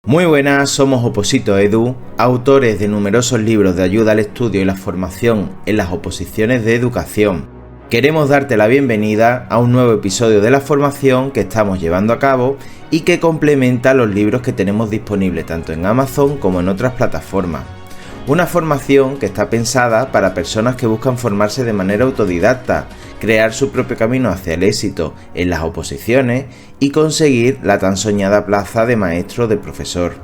Muy buenas, somos Oposito Edu, autores de numerosos libros de ayuda al estudio y la formación en las oposiciones de educación. Queremos darte la bienvenida a un nuevo episodio de la formación que estamos llevando a cabo y que complementa los libros que tenemos disponibles tanto en Amazon como en otras plataformas. Una formación que está pensada para personas que buscan formarse de manera autodidacta, crear su propio camino hacia el éxito en las oposiciones y conseguir la tan soñada plaza de maestro de profesor.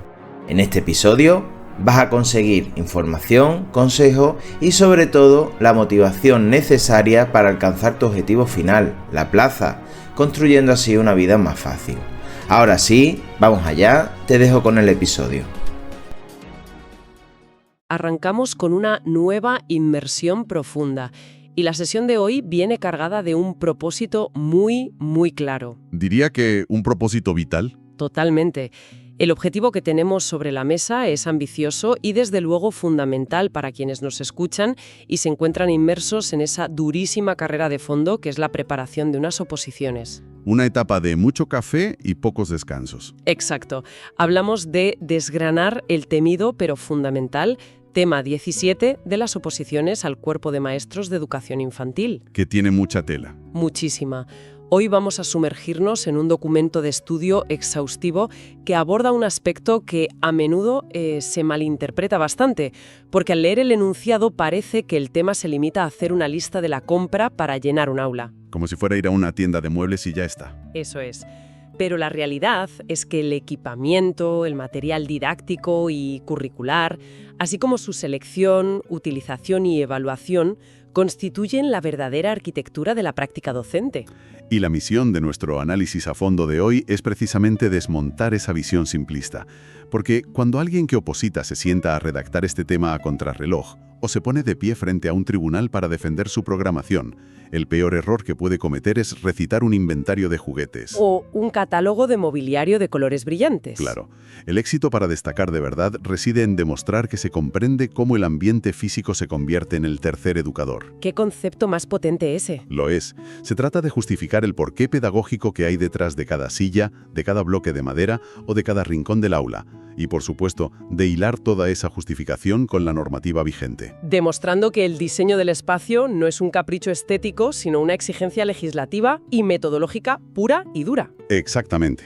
En este episodio vas a conseguir información, consejos y sobre todo la motivación necesaria para alcanzar tu objetivo final, la plaza, construyendo así una vida más fácil. Ahora sí, vamos allá, te dejo con el episodio. Arrancamos con una nueva inmersión profunda y la sesión de hoy viene cargada de un propósito muy claro. Diría que un propósito vital. Totalmente. El objetivo que tenemos sobre la mesa es ambicioso y desde luego fundamental para quienes nos escuchan y se encuentran inmersos en esa durísima carrera de fondo que es la preparación de unas oposiciones. Una etapa de mucho café y pocos descansos. Exacto. Hablamos de desgranar el temido pero fundamental tema 17 de las oposiciones al Cuerpo de Maestros de Educación Infantil. Que tiene mucha tela. Muchísima. Hoy vamos a sumergirnos en un documento de estudio exhaustivo que aborda un aspecto que a menudo se malinterpreta bastante, porque al leer el enunciado parece que el tema se limita a hacer una lista de la compra para llenar un aula. Como si fuera ir a una tienda de muebles y ya está. Eso es. Pero la realidad es que el equipamiento, el material didáctico y curricular, así como su selección, utilización y evaluación, constituyen la verdadera arquitectura de la práctica docente. Y la misión de nuestro análisis a fondo de hoy es precisamente desmontar esa visión simplista. Porque cuando alguien que oposita se sienta a redactar este tema a contrarreloj, o se pone de pie frente a un tribunal para defender su programación, el peor error que puede cometer es recitar un inventario de juguetes. O un catálogo de mobiliario de colores brillantes. Claro. El éxito para destacar de verdad reside en demostrar que se comprende cómo el ambiente físico se convierte en el tercer educador. ¿Qué concepto más potente ese? Lo es. Se trata de justificar el porqué pedagógico que hay detrás de cada silla, de cada bloque de madera o de cada rincón del aula. Y, por supuesto, de hilar toda esa justificación con la normativa vigente. Demostrando que el diseño del espacio no es un capricho estético, sino una exigencia legislativa y metodológica pura y dura. Exactamente.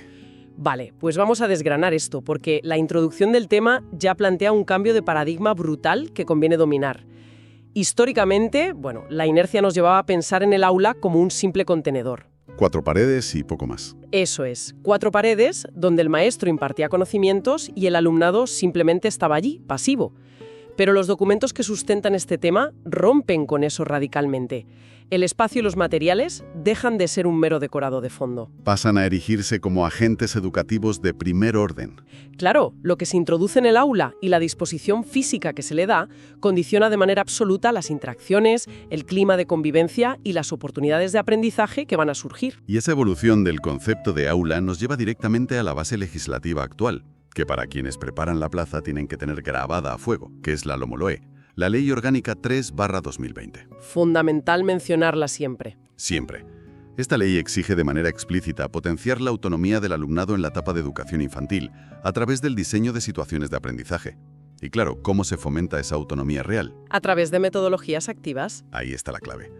Vale, pues vamos a desgranar esto, porque la introducción del tema ya plantea un cambio de paradigma brutal que conviene dominar. Históricamente, la inercia nos llevaba a pensar en el aula como un simple contenedor. 4 paredes y poco más. Eso es, 4 paredes donde el maestro impartía conocimientos y el alumnado simplemente estaba allí, pasivo. Pero los documentos que sustentan este tema rompen con eso radicalmente. El espacio y los materiales dejan de ser un mero decorado de fondo. Pasan a erigirse como agentes educativos de primer orden. Claro, lo que se introduce en el aula y la disposición física que se le da condiciona de manera absoluta las interacciones, el clima de convivencia y las oportunidades de aprendizaje que van a surgir. Y esa evolución del concepto de aula nos lleva directamente a la base legislativa actual, que para quienes preparan la plaza tienen que tener grabada a fuego, que es la LOMLOE, la Ley Orgánica 3/2020. Fundamental mencionarla siempre. Siempre. Esta ley exige de manera explícita potenciar la autonomía del alumnado en la etapa de educación infantil a través del diseño de situaciones de aprendizaje. Y claro, ¿cómo se fomenta esa autonomía real? A través de metodologías activas. Ahí está la clave.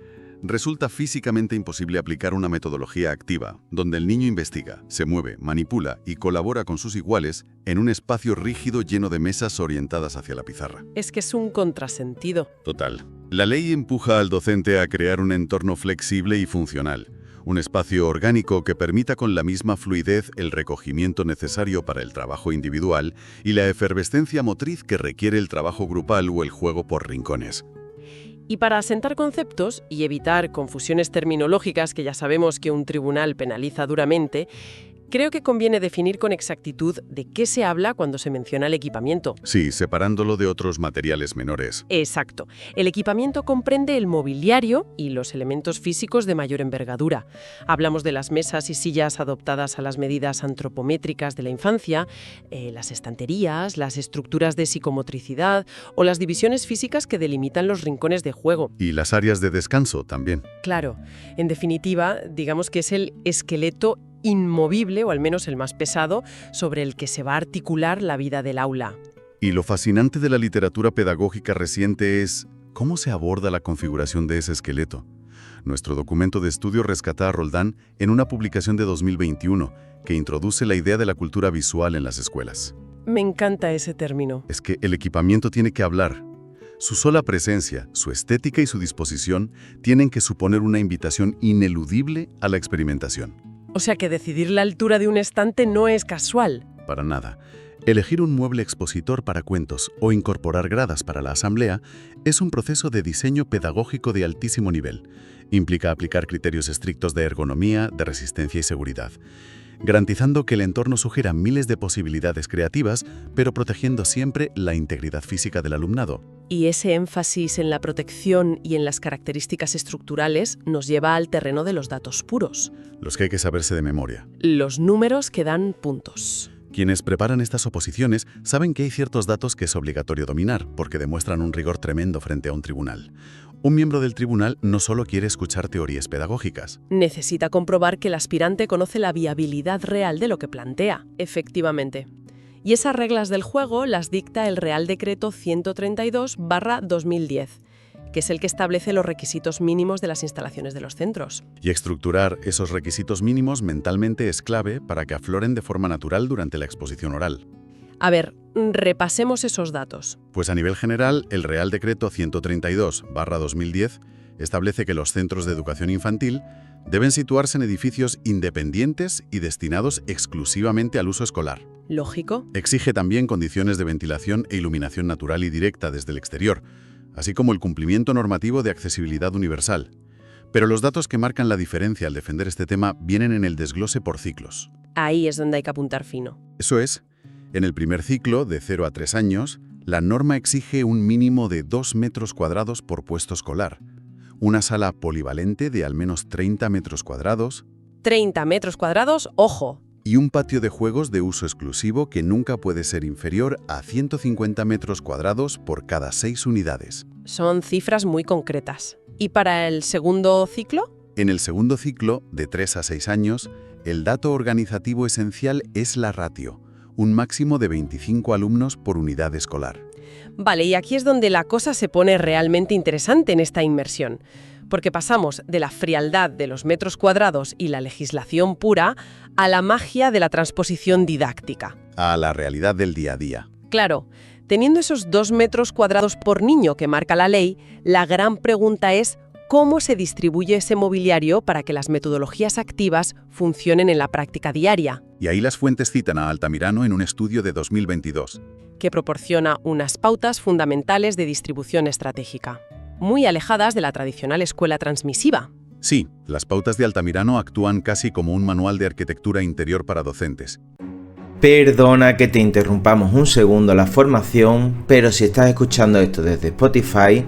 Resulta físicamente imposible aplicar una metodología activa, donde el niño investiga, se mueve, manipula y colabora con sus iguales en un espacio rígido lleno de mesas orientadas hacia la pizarra. Es que es un contrasentido. Total. La ley empuja al docente a crear un entorno flexible y funcional, un espacio orgánico que permita con la misma fluidez el recogimiento necesario para el trabajo individual y la efervescencia motriz que requiere el trabajo grupal o el juego por rincones. Y para asentar conceptos y evitar confusiones terminológicas que ya sabemos que un tribunal penaliza duramente, creo que conviene definir con exactitud de qué se habla cuando se menciona el equipamiento. Sí, separándolo de otros materiales menores. Exacto. El equipamiento comprende el mobiliario y los elementos físicos de mayor envergadura. Hablamos de las mesas y sillas adoptadas a las medidas antropométricas de la infancia, las estanterías, las estructuras de psicomotricidad o las divisiones físicas que delimitan los rincones de juego. Y las áreas de descanso también. Claro. En definitiva, digamos que es el esqueleto inmovible, o al menos el más pesado, sobre el que se va a articular la vida del aula. Y lo fascinante de la literatura pedagógica reciente es cómo se aborda la configuración de ese esqueleto. Nuestro documento de estudio rescata a Roldán en una publicación de 2021 que introduce la idea de la cultura visual en las escuelas. Me encanta ese término. Es que el equipamiento tiene que hablar. Su sola presencia, su estética y su disposición tienen que suponer una invitación ineludible a la experimentación. O sea que decidir la altura de un estante no es casual. Para nada. Elegir un mueble expositor para cuentos o incorporar gradas para la asamblea es un proceso de diseño pedagógico de altísimo nivel. Implica aplicar criterios estrictos de ergonomía, de resistencia y seguridad, garantizando que el entorno sugiera miles de posibilidades creativas, pero protegiendo siempre la integridad física del alumnado. Y ese énfasis en la protección y en las características estructurales nos lleva al terreno de los datos puros. Los que hay que saberse de memoria. Los números que dan puntos. Quienes preparan estas oposiciones saben que hay ciertos datos que es obligatorio dominar, porque demuestran un rigor tremendo frente a un tribunal. Un miembro del tribunal no solo quiere escuchar teorías pedagógicas. Necesita comprobar que el aspirante conoce la viabilidad real de lo que plantea, efectivamente. Y esas reglas del juego las dicta el Real Decreto 132/2010, que es el que establece los requisitos mínimos de las instalaciones de los centros. Y estructurar esos requisitos mínimos mentalmente es clave para que afloren de forma natural durante la exposición oral. A ver, repasemos esos datos. Pues a nivel general, el Real Decreto 132/2010 establece que los centros de educación infantil deben situarse en edificios independientes y destinados exclusivamente al uso escolar. Lógico. Exige también condiciones de ventilación e iluminación natural y directa desde el exterior, así como el cumplimiento normativo de accesibilidad universal. Pero los datos que marcan la diferencia al defender este tema vienen en el desglose por ciclos. Ahí es donde hay que apuntar fino. Eso es, en el primer ciclo, de 0 a 3 años, la norma exige un mínimo de 2 metros cuadrados por puesto escolar, una sala polivalente de al menos 30 metros cuadrados, 30 metros cuadrados, ojo. y un patio de juegos de uso exclusivo que nunca puede ser inferior a 150 metros cuadrados por cada 6 unidades. Son cifras muy concretas. ¿Y para el segundo ciclo? En el segundo ciclo, de 3 a 6 años, el dato organizativo esencial es la ratio, un máximo de 25 alumnos por unidad escolar. Vale, y aquí es donde la cosa se pone realmente interesante en esta inmersión, porque pasamos de la frialdad de los metros cuadrados y la legislación pura a la magia de la transposición didáctica. A la realidad del día a día. Claro, teniendo esos 2 metros cuadrados por niño que marca la ley, la gran pregunta es cómo se distribuye ese mobiliario para que las metodologías activas funcionen en la práctica diaria. Y ahí las fuentes citan a Altamirano en un estudio de 2022. Que proporciona unas pautas fundamentales de distribución estratégica, muy alejadas de la tradicional escuela transmisiva. Sí, las pautas de Altamirano actúan casi como un manual de arquitectura interior para docentes. Perdona que te interrumpamos un segundo la formación, pero si estás escuchando esto desde Spotify,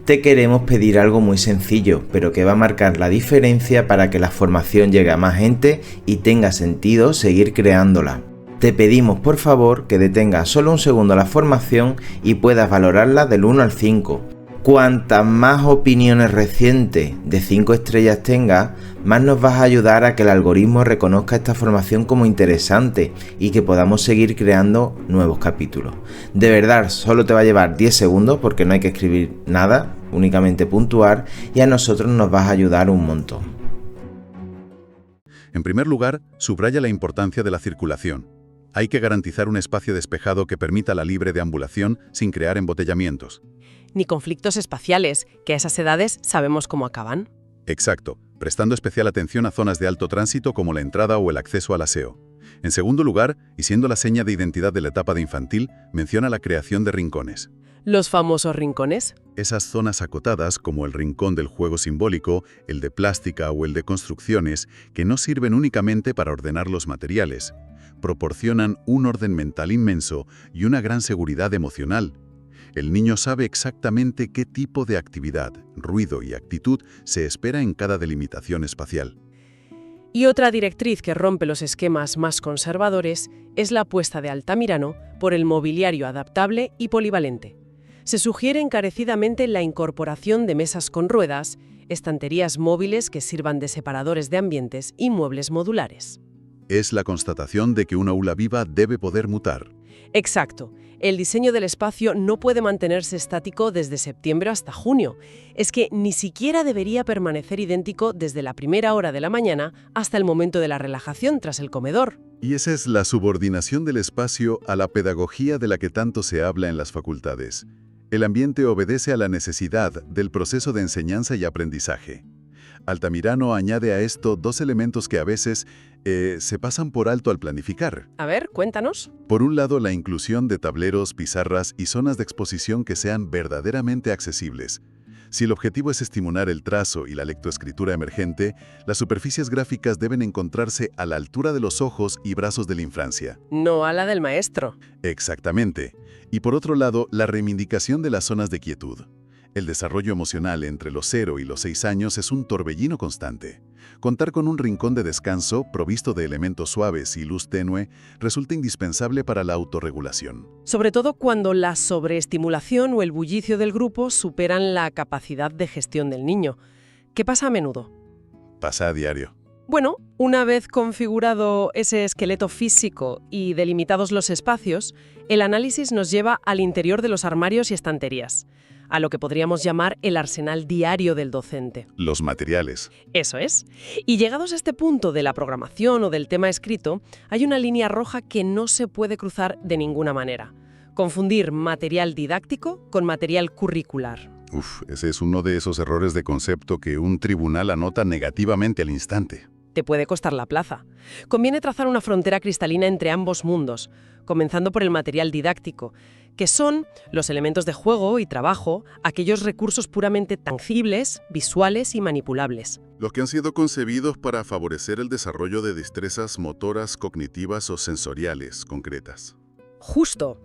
te queremos pedir algo muy sencillo, pero que va a marcar la diferencia para que la formación llegue a más gente y tenga sentido seguir creándola. Te pedimos por favor que detengas solo un segundo la formación y puedas valorarla del 1 al 5. Cuantas más opiniones recientes de 5 estrellas tengas, más nos vas a ayudar a que el algoritmo reconozca esta formación como interesante y que podamos seguir creando nuevos capítulos. De verdad, solo te va a llevar 10 segundos porque no hay que escribir nada, únicamente puntuar, y a nosotros nos vas a ayudar un montón. En primer lugar, subraya la importancia de la circulación. Hay que garantizar un espacio despejado que permita la libre deambulación sin crear embotellamientos. Ni conflictos espaciales, que a esas edades sabemos cómo acaban. Exacto, prestando especial atención a zonas de alto tránsito como la entrada o el acceso al aseo. En segundo lugar, y siendo la seña de identidad de la etapa de infantil, menciona la creación de rincones. Los famosos rincones. Esas zonas acotadas, como el rincón del juego simbólico, el de plástica o el de construcciones, que no sirven únicamente para ordenar los materiales, proporcionan un orden mental inmenso y una gran seguridad emocional. El niño sabe exactamente qué tipo de actividad, ruido y actitud se espera en cada delimitación espacial. Y otra directriz que rompe los esquemas más conservadores es la apuesta de Altamirano por el mobiliario adaptable y polivalente. Se sugiere encarecidamente la incorporación de mesas con ruedas, estanterías móviles que sirvan de separadores de ambientes y muebles modulares. es la constatación de que una aula viva debe poder mutar. Exacto. El diseño del espacio no puede mantenerse estático desde septiembre hasta junio. Es que ni siquiera debería permanecer idéntico desde la primera hora de la mañana hasta el momento de la relajación tras el comedor. Y esa es la subordinación del espacio a la pedagogía de la que tanto se habla en las facultades. El ambiente obedece a la necesidad del proceso de enseñanza y aprendizaje. Altamirano añade a esto dos elementos que a veces se pasan por alto al planificar. A ver, cuéntanos. Por un lado, la inclusión de tableros, pizarras y zonas de exposición que sean verdaderamente accesibles. Si el objetivo es estimular el trazo y la lectoescritura emergente, las superficies gráficas deben encontrarse a la altura de los ojos y brazos de la infancia. No a la del maestro. Exactamente. Y por otro lado, la reivindicación de las zonas de quietud. El desarrollo emocional entre los 0 y los 6 años es un torbellino constante. Contar con un rincón de descanso, provisto de elementos suaves y luz tenue, resulta indispensable para la autorregulación. Sobre todo cuando la sobreestimulación o el bullicio del grupo superan la capacidad de gestión del niño. ¿Qué pasa a menudo? Pasa a diario. Bueno, una vez configurado ese esqueleto físico y delimitados los espacios, el análisis nos lleva al interior de los armarios y estanterías, a lo que podríamos llamar el arsenal diario del docente. Los materiales. Eso es. Y llegados a este punto de la programación o del tema escrito, hay una línea roja que no se puede cruzar de ninguna manera. Confundir material didáctico con material curricular. Ese es uno de esos errores de concepto que un tribunal anota negativamente al instante. Te puede costar la plaza. Conviene trazar una frontera cristalina entre ambos mundos, comenzando por el material didáctico, que son los elementos de juego y trabajo, aquellos recursos puramente tangibles, visuales y manipulables. Los que han sido concebidos para favorecer el desarrollo de destrezas motoras, cognitivas o sensoriales concretas. Justo.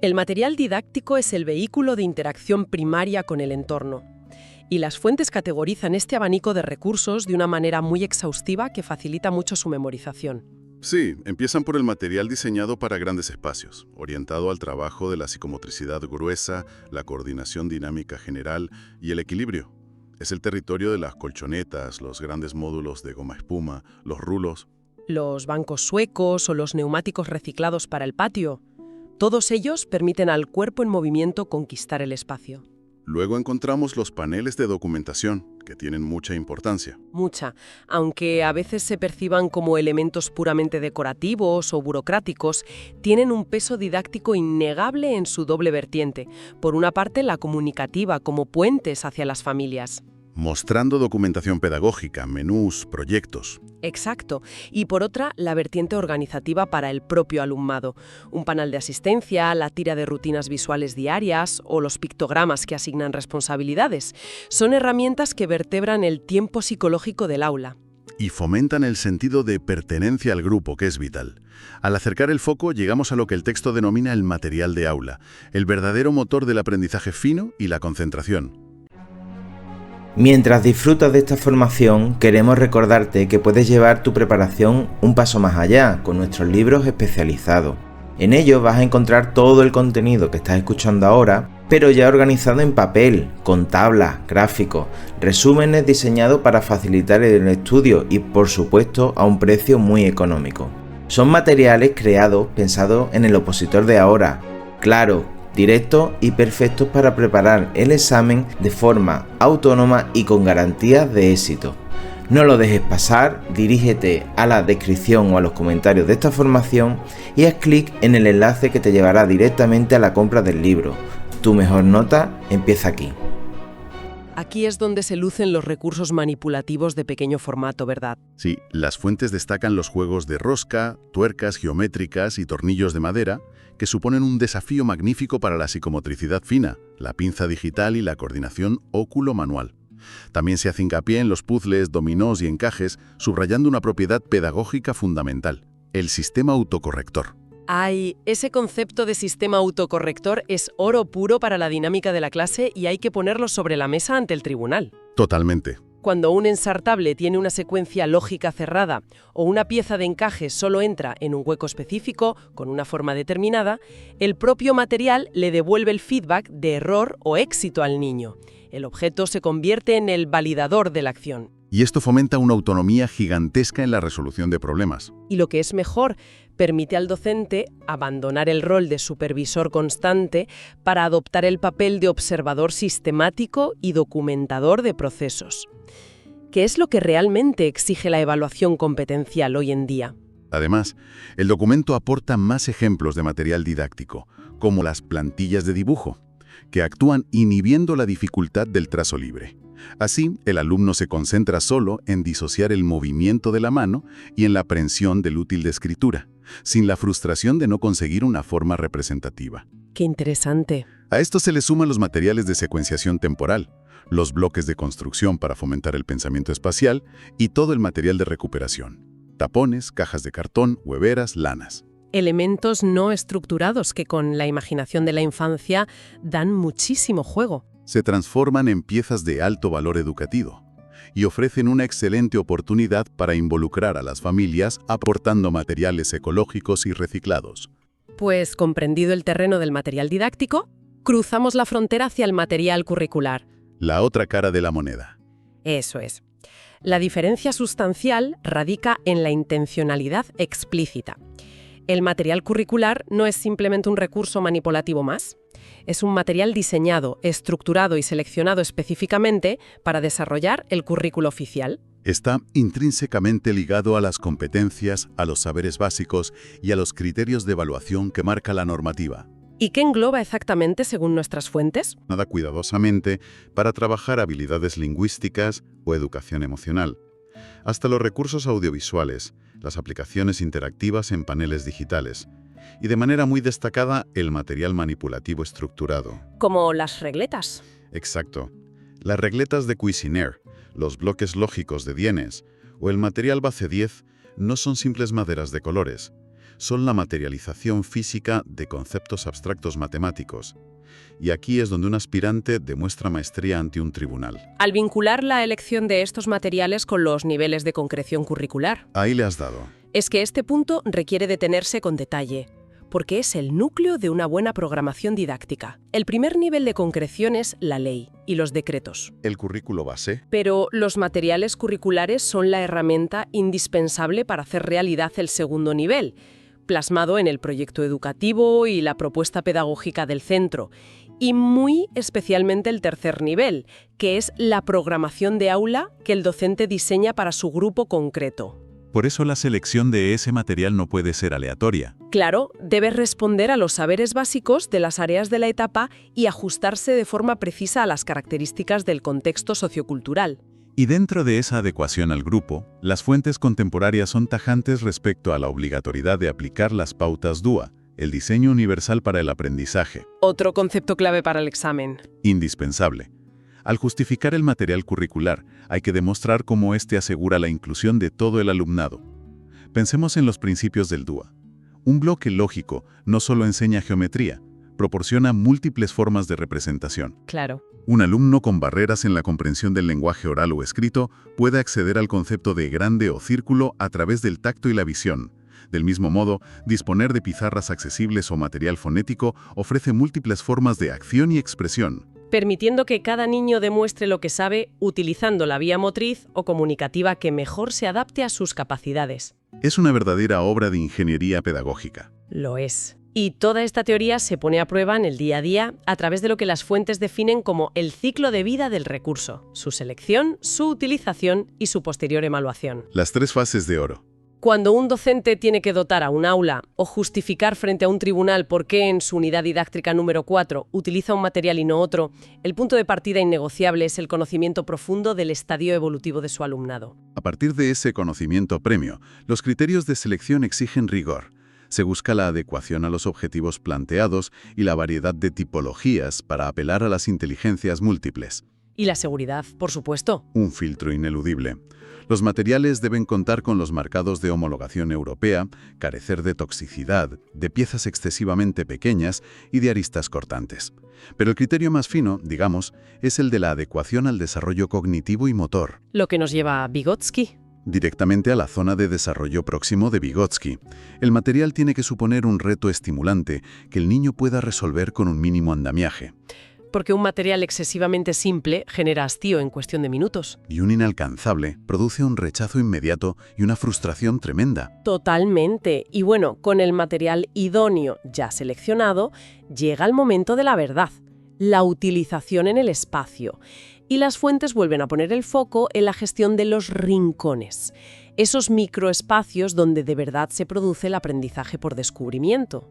El material didáctico es el vehículo de interacción primaria con el entorno. Y las fuentes categorizan este abanico de recursos de una manera muy exhaustiva que facilita mucho su memorización. Sí, empiezan por el material diseñado para grandes espacios, orientado al trabajo de la psicomotricidad gruesa, la coordinación dinámica general y el equilibrio. Es el territorio de las colchonetas, los grandes módulos de goma espuma, los rulos. Los bancos suecos o los neumáticos reciclados para el patio. Todos ellos permiten al cuerpo en movimiento conquistar el espacio. Luego encontramos los paneles de documentación, que tienen mucha importancia. Mucha, aunque a veces se perciban como elementos puramente decorativos o burocráticos, tienen un peso didáctico innegable en su doble vertiente. Por una parte, la comunicativa, como puentes hacia las familias. Mostrando documentación pedagógica, menús, proyectos. Exacto. Y por otra, la vertiente organizativa para el propio alumnado. Un panel de asistencia, la tira de rutinas visuales diarias o los pictogramas que asignan responsabilidades. Son herramientas que vertebran el tiempo psicológico del aula. Y fomentan el sentido de pertenencia al grupo, que es vital. Al acercar el foco, llegamos a lo que el texto denomina el material de aula, el verdadero motor del aprendizaje fino y la concentración. Mientras disfrutas de esta formación, queremos recordarte que puedes llevar tu preparación un paso más allá con nuestros libros especializados. En ellos vas a encontrar todo el contenido que estás escuchando ahora, pero ya organizado en papel, con tablas, gráficos, resúmenes diseñados para facilitar el estudio y, por supuesto, a un precio muy económico. Son materiales creados pensados en el opositor de ahora, claro, directos y perfectos para preparar el examen de forma autónoma y con garantías de éxito. No lo dejes pasar, dirígete a la descripción o a los comentarios de esta formación y haz clic en el enlace que te llevará directamente a la compra del libro. Tu mejor nota empieza aquí. Aquí es donde se lucen los recursos manipulativos de pequeño formato, ¿verdad? Sí, las fuentes destacan los juegos de rosca, tuercas geométricas y tornillos de madera, que suponen un desafío magnífico para la psicomotricidad fina, la pinza digital y la coordinación óculo-manual. También se hace hincapié en los puzzles, dominós y encajes, subrayando una propiedad pedagógica fundamental, el sistema autocorrector. Ay, ese concepto de sistema autocorrector es oro puro para la dinámica de la clase y hay que ponerlo sobre la mesa ante el tribunal. Totalmente. Cuando un ensartable tiene una secuencia lógica cerrada o una pieza de encaje solo entra en un hueco específico, con una forma determinada, el propio material le devuelve el feedback de error o éxito al niño. El objeto se convierte en el validador de la acción. Y esto fomenta una autonomía gigantesca en la resolución de problemas. Y lo que es mejor, permite al docente abandonar el rol de supervisor constante para adoptar el papel de observador sistemático y documentador de procesos. ¿Qué es lo que realmente exige la evaluación competencial hoy en día? Además, el documento aporta más ejemplos de material didáctico, como las plantillas de dibujo, que actúan inhibiendo la dificultad del trazo libre. Así, el alumno se concentra solo en disociar el movimiento de la mano y en la aprehensión del útil de escritura, sin la frustración de no conseguir una forma representativa. ¡Qué interesante! A esto se le suman los materiales de secuenciación temporal, los bloques de construcción para fomentar el pensamiento espacial y todo el material de recuperación: tapones, cajas de cartón, hueveras, lanas. Elementos no estructurados que con la imaginación de la infancia dan muchísimo juego. Se transforman en piezas de alto valor educativo y ofrecen una excelente oportunidad para involucrar a las familias aportando materiales ecológicos y reciclados. Pues comprendido el terreno del material didáctico, cruzamos la frontera hacia el material curricular. La otra cara de la moneda. Eso es. La diferencia sustancial radica en la intencionalidad explícita. El material curricular no es simplemente un recurso manipulativo más. Es un material diseñado, estructurado y seleccionado específicamente para desarrollar el currículo oficial. Está intrínsecamente ligado a las competencias, a los saberes básicos y a los criterios de evaluación que marca la normativa. ¿Y qué engloba exactamente según nuestras fuentes? Nada cuidadosamente para trabajar habilidades lingüísticas o educación emocional, hasta los recursos audiovisuales, las aplicaciones interactivas en paneles digitales, y de manera muy destacada el material manipulativo estructurado. Como las regletas. Exacto. Las regletas de Cuisenaire, los bloques lógicos de Dienes o el material base 10 no son simples maderas de colores. Son la materialización física de conceptos abstractos matemáticos. Y aquí es donde un aspirante demuestra maestría ante un tribunal. Al vincular la elección de estos materiales con los niveles de concreción curricular. Ahí le has dado. Es que este punto requiere detenerse con detalle, porque es el núcleo de una buena programación didáctica. El primer nivel de concreción es la ley y los decretos. El currículo base. Pero los materiales curriculares son la herramienta indispensable para hacer realidad el segundo nivel, plasmado en el proyecto educativo y la propuesta pedagógica del centro, y muy especialmente el tercer nivel, que es la programación de aula que el docente diseña para su grupo concreto. Por eso la selección de ese material no puede ser aleatoria. Claro, debe responder a los saberes básicos de las áreas de la etapa y ajustarse de forma precisa a las características del contexto sociocultural. Y dentro de esa adecuación al grupo, las fuentes contemporáneas son tajantes respecto a la obligatoriedad de aplicar las pautas DUA, el diseño universal para el aprendizaje. Otro concepto clave para el examen. Indispensable. Al justificar el material curricular, hay que demostrar cómo éste asegura la inclusión de todo el alumnado. Pensemos en los principios del DUA. Un bloque lógico no solo enseña geometría, proporciona múltiples formas de representación. Claro. Un alumno con barreras en la comprensión del lenguaje oral o escrito puede acceder al concepto de grande o círculo a través del tacto y la visión. Del mismo modo, disponer de pizarras accesibles o material fonético ofrece múltiples formas de acción y expresión, permitiendo que cada niño demuestre lo que sabe utilizando la vía motriz o comunicativa que mejor se adapte a sus capacidades. Es una verdadera obra de ingeniería pedagógica. Lo es. Y toda esta teoría se pone a prueba en el día a día a través de lo que las fuentes definen como el ciclo de vida del recurso, su selección, su utilización y su posterior evaluación. Las 3 fases de oro. Cuando un docente tiene que dotar a un aula o justificar frente a un tribunal por qué en su unidad didáctica número 4 utiliza un material y no otro, el punto de partida innegociable es el conocimiento profundo del estadio evolutivo de su alumnado. A partir de ese conocimiento premio, los criterios de selección exigen rigor. Se busca la adecuación a los objetivos planteados y la variedad de tipologías para apelar a las inteligencias múltiples. Y la seguridad, por supuesto. Un filtro ineludible. Los materiales deben contar con los marcados de homologación europea, carecer de toxicidad, de piezas excesivamente pequeñas y de aristas cortantes. Pero el criterio más fino, digamos, es el de la adecuación al desarrollo cognitivo y motor. Lo que nos lleva a Vygotsky. Directamente a la zona de desarrollo próximo de Vygotsky. El material tiene que suponer un reto estimulante que el niño pueda resolver con un mínimo andamiaje. porque un material excesivamente simple genera hastío en cuestión de minutos. Y un inalcanzable produce un rechazo inmediato y una frustración tremenda. Totalmente. Y bueno, con el material idóneo ya seleccionado, llega el momento de la verdad, la utilización en el espacio. Y las fuentes vuelven a poner el foco en la gestión de los rincones, esos microespacios donde de verdad se produce el aprendizaje por descubrimiento.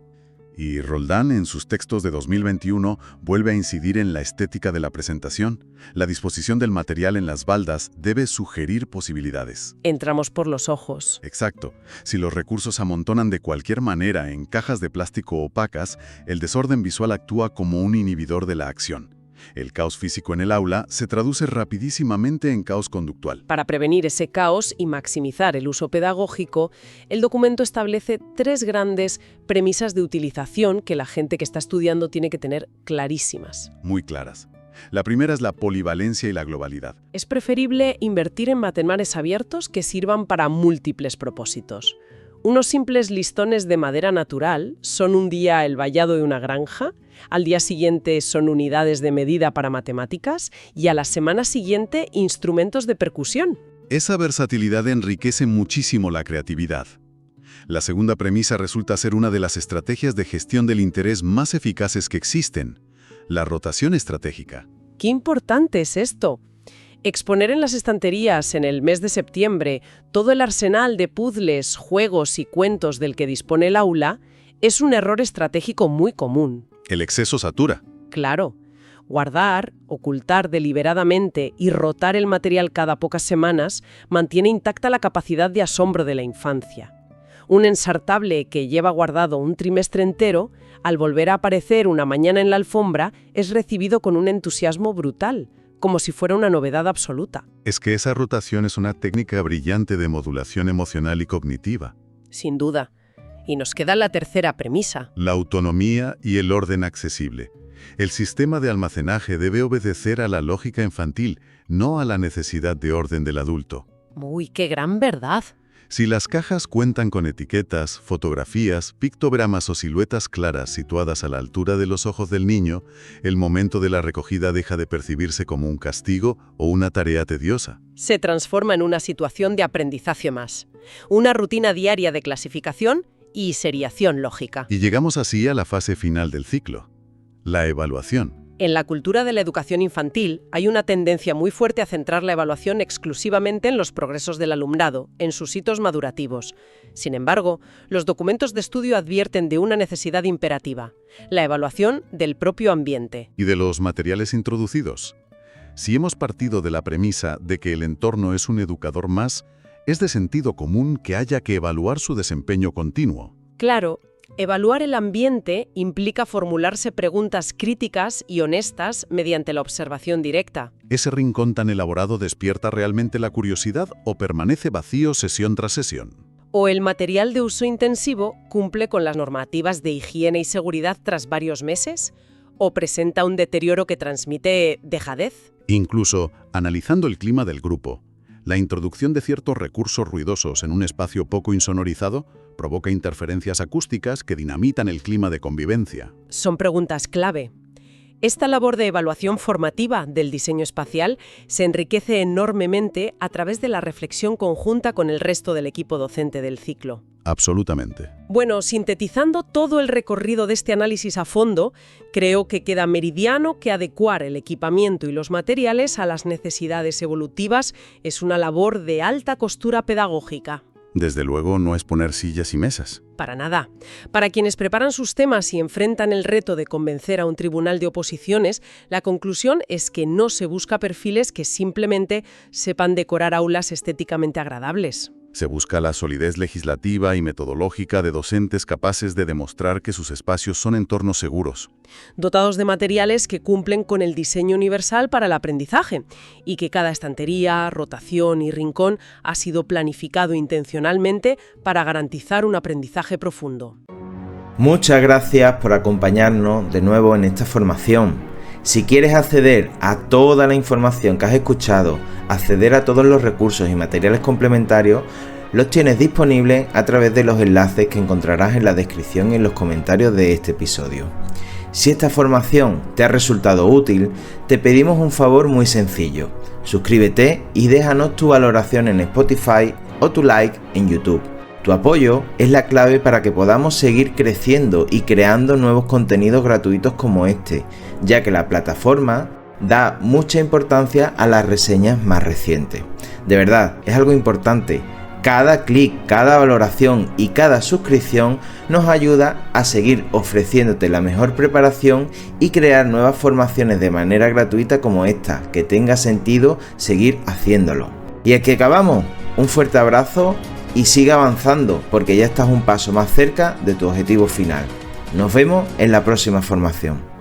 Y Roldán, en sus textos de 2021, vuelve a incidir en la estética de la presentación. La disposición del material en las baldas debe sugerir posibilidades. Entramos por los ojos. Exacto. Si los recursos amontonan de cualquier manera en cajas de plástico opacas, el desorden visual actúa como un inhibidor de la acción. El caos físico en el aula se traduce rapidísimamente en caos conductual. Para prevenir ese caos y maximizar el uso pedagógico, el documento establece 3 grandes premisas de utilización que la gente que está estudiando tiene que tener clarísimas. Muy claras. La primera es la polivalencia y la globalidad. Es preferible invertir en materiales abiertos que sirvan para múltiples propósitos. Unos simples listones de madera natural son un día el vallado de una granja, al día siguiente son unidades de medida para matemáticas y a la semana siguiente instrumentos de percusión. Esa versatilidad enriquece muchísimo la creatividad. La segunda premisa resulta ser una de las estrategias de gestión del interés más eficaces que existen, la rotación estratégica. ¡Qué importante es esto! Exponer en las estanterías en el mes de septiembre todo el arsenal de puzzles, juegos y cuentos del que dispone el aula es un error estratégico muy común. El exceso satura. Claro. Guardar, ocultar deliberadamente y rotar el material cada pocas semanas mantiene intacta la capacidad de asombro de la infancia. Un ensartable que lleva guardado un trimestre entero, al volver a aparecer una mañana en la alfombra, es recibido con un entusiasmo brutal, como si fuera una novedad absoluta. Es que esa rotación es una técnica brillante de modulación emocional y cognitiva. Sin duda. Y nos queda la tercera premisa. La autonomía y el orden accesible. El sistema de almacenaje debe obedecer a la lógica infantil, no a la necesidad de orden del adulto. ¡Uy, qué gran verdad! Si las cajas cuentan con etiquetas, fotografías, pictogramas o siluetas claras situadas a la altura de los ojos del niño, el momento de la recogida deja de percibirse como un castigo o una tarea tediosa. Se transforma en una situación de aprendizaje más, una rutina diaria de clasificación y seriación lógica. Y llegamos así a la fase final del ciclo, la evaluación. En la cultura de la educación infantil hay una tendencia muy fuerte a centrar la evaluación exclusivamente en los progresos del alumnado, en sus hitos madurativos. Sin embargo, los documentos de estudio advierten de una necesidad imperativa, la evaluación del propio ambiente. Y de los materiales introducidos. Si hemos partido de la premisa de que el entorno es un educador más, es de sentido común que haya que evaluar su desempeño continuo. Claro. Evaluar el ambiente implica formularse preguntas críticas y honestas mediante la observación directa. ¿Ese rincón tan elaborado despierta realmente la curiosidad o permanece vacío sesión tras sesión? ¿O el material de uso intensivo cumple con las normativas de higiene y seguridad tras varios meses? ¿O presenta un deterioro que transmite dejadez? Incluso, analizando el clima del grupo, la introducción de ciertos recursos ruidosos en un espacio poco insonorizado provoca interferencias acústicas que dinamitan el clima de convivencia. Son preguntas clave. Esta labor de evaluación formativa del diseño espacial se enriquece enormemente a través de la reflexión conjunta con el resto del equipo docente del ciclo. Absolutamente. Bueno, sintetizando todo el recorrido de este análisis a fondo, creo que queda meridiano que adecuar el equipamiento y los materiales a las necesidades evolutivas es una labor de alta costura pedagógica. Desde luego no es poner sillas y mesas. Para nada. Para quienes preparan sus temas y enfrentan el reto de convencer a un tribunal de oposiciones, la conclusión es que no se busca perfiles que simplemente sepan decorar aulas estéticamente agradables. Se busca la solidez legislativa y metodológica de docentes capaces de demostrar que sus espacios son entornos seguros. Dotados de materiales que cumplen con el diseño universal para el aprendizaje y que cada estantería, rotación y rincón ha sido planificado intencionalmente para garantizar un aprendizaje profundo. Muchas gracias por acompañarnos de nuevo en esta formación. Si quieres acceder a toda la información que has escuchado, acceder a todos los recursos y materiales complementarios, los tienes disponibles a través de los enlaces que encontrarás en la descripción y en los comentarios de este episodio. Si esta formación te ha resultado útil, te pedimos un favor muy sencillo. Suscríbete y déjanos tu valoración en Spotify o tu like en YouTube. Tu apoyo es la clave para que podamos seguir creciendo y creando nuevos contenidos gratuitos como este, ya que la plataforma da mucha importancia a las reseñas más recientes. De verdad, es algo importante. Cada clic, cada valoración y cada suscripción nos ayuda a seguir ofreciéndote la mejor preparación y crear nuevas formaciones de manera gratuita como esta, que tenga sentido seguir haciéndolo. Y aquí acabamos. Un fuerte abrazo y sigue avanzando porque ya estás un paso más cerca de tu objetivo final. Nos vemos en la próxima formación.